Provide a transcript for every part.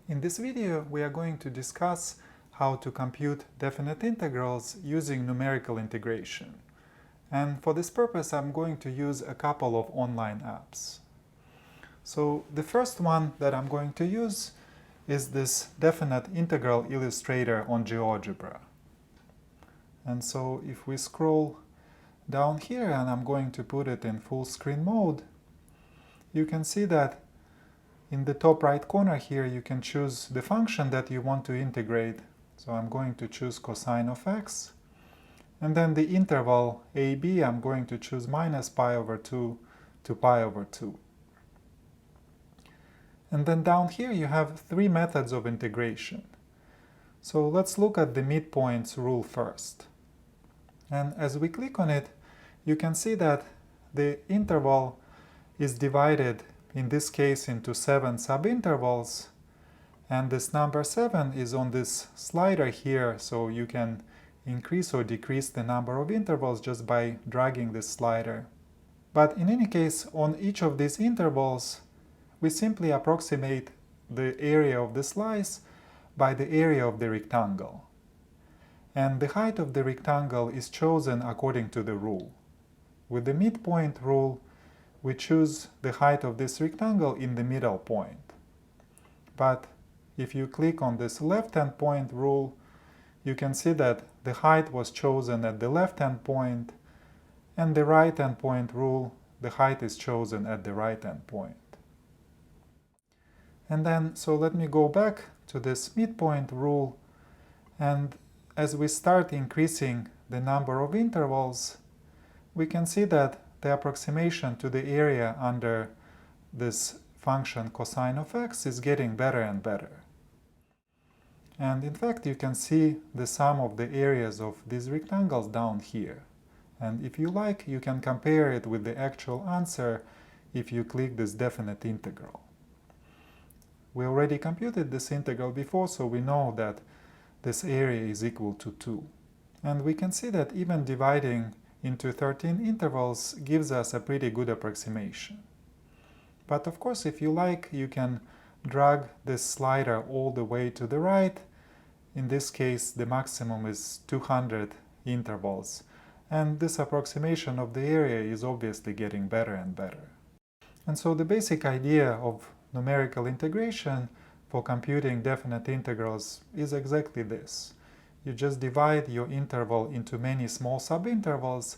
In this video, we are going to discuss how to compute definite integrals using numerical integration. And for this purpose, I'm going to use a couple of online apps. So the first one that I'm going to use is this definite integral illustrator on GeoGebra. And so if we scroll down here, and I'm going to put it in full screen mode, you can see that in the top right corner here, you can choose the function that you want to integrate. So I'm going to choose cosine of x. And then the interval ab, I'm going to choose minus pi over 2 to pi over 2. And then down here, you have three methods of integration. So let's look at the midpoints rule first. And as we click on it, you can see that the interval is divided in this case into 7 subintervals, and this number 7 is on this slider here, so you can increase or decrease the number of intervals just by dragging this slider. But in any case, on each of these intervals, we simply approximate the area of the slice by the area of the rectangle. And the height of the rectangle is chosen according to the rule. With the midpoint rule, we choose the height of this rectangle in the middle point. But if you click on this left-hand point rule, you can see that the height was chosen at the left-hand point, and the right-hand point rule, the height is chosen at the right-hand point. And then, so let me go back to this midpoint rule, and as we start increasing the number of intervals, we can see that the approximation to the area under this function cosine of x is getting better and better. And in fact, you can see the sum of the areas of these rectangles down here. And if you like, you can compare it with the actual answer if you click this definite integral. We already computed this integral before, so we know that this area is equal to 2. And we can see that even dividing into 13 intervals gives us a pretty good approximation. But of course, if you like, you can drag this slider all the way to the right. In this case, the maximum is 200 intervals. And this approximation of the area is obviously getting better and better. And so the basic idea of numerical integration for computing definite integrals is exactly this. You just divide your interval into many small subintervals,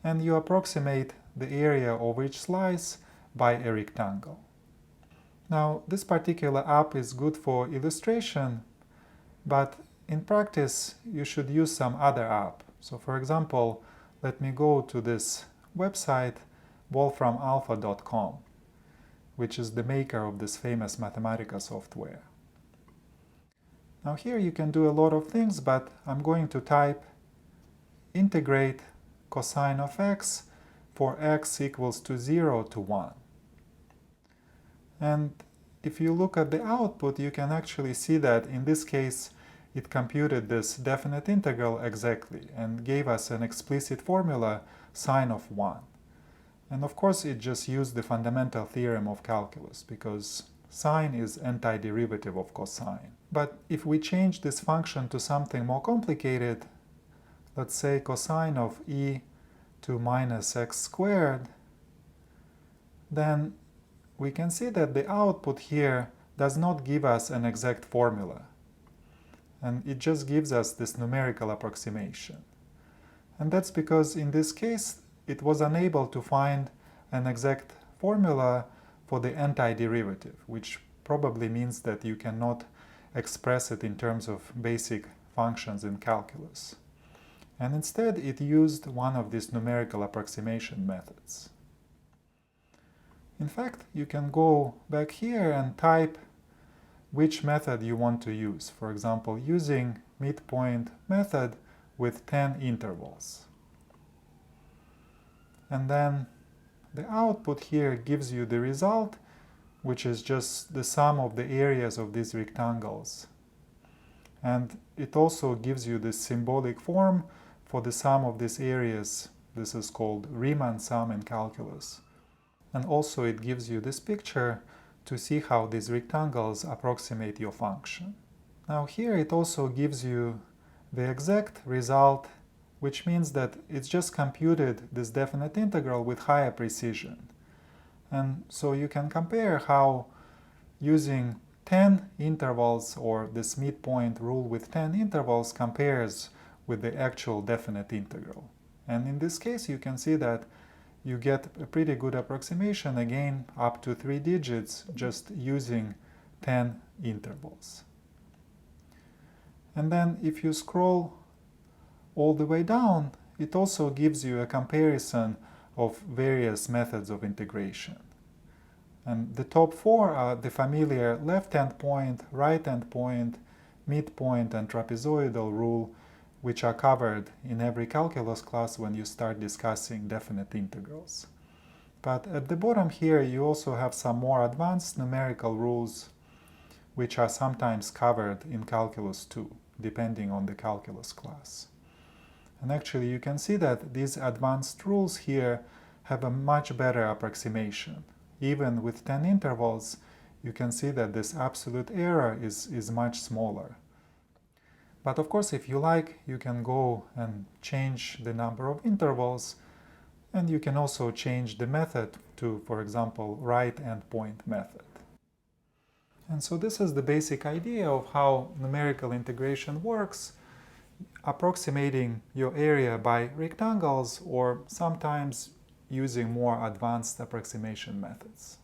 and you approximate the area of each slice by a rectangle. Now, this particular app is good for illustration, but in practice, you should use some other app. So for example, let me go to this website, wolframalpha.com, which is the maker of this famous Mathematica software. Now here you can do a lot of things, but I'm going to type integrate cosine of x for x equals to 0 to 1. And if you look at the output, you can actually see that in this case it computed this definite integral exactly and gave us an explicit formula, sine of 1. And of course it just used the fundamental theorem of calculus, because sine is antiderivative of cosine. But if we change this function to something more complicated, let's say cosine of e to minus x squared, then we can see that the output here does not give us an exact formula. And it just gives us this numerical approximation. And that's because in this case, it was unable to find an exact formula for the antiderivative, which probably means that you cannot express it in terms of basic functions in calculus. And instead, it used one of these numerical approximation methods. In fact, you can go back here and type which method you want to use. For example, using midpoint method with 10 intervals. And then the output here gives you the result, which is just the sum of the areas of these rectangles. And it also gives you this symbolic form for the sum of these areas. This is called Riemann sum in calculus. And also it gives you this picture to see how these rectangles approximate your function. Now here it also gives you the exact result, which means that it's just computed this definite integral with higher precision. And so you can compare how using 10 intervals, or this midpoint rule with 10 intervals, compares with the actual definite integral. And in this case you can see that you get a pretty good approximation, again up to 3 digits, just using 10 intervals. And then if you scroll all the way down, it also gives you a comparison of various methods of integration. And the top 4 are the familiar left-hand point, right-hand point, midpoint, and trapezoidal rule, which are covered in every calculus class when you start discussing definite integrals. But at the bottom here you also have some more advanced numerical rules, which are sometimes covered in calculus 2, depending on the calculus class. And actually you can see that these advanced rules here have a much better approximation. Even with 10 intervals, you can see that this absolute error is much smaller. But of course, if you like, you can go and change the number of intervals, and you can also change the method to, for example, right endpoint method. And so this is the basic idea of how numerical integration works, approximating your area by rectangles, or sometimes using more advanced approximation methods.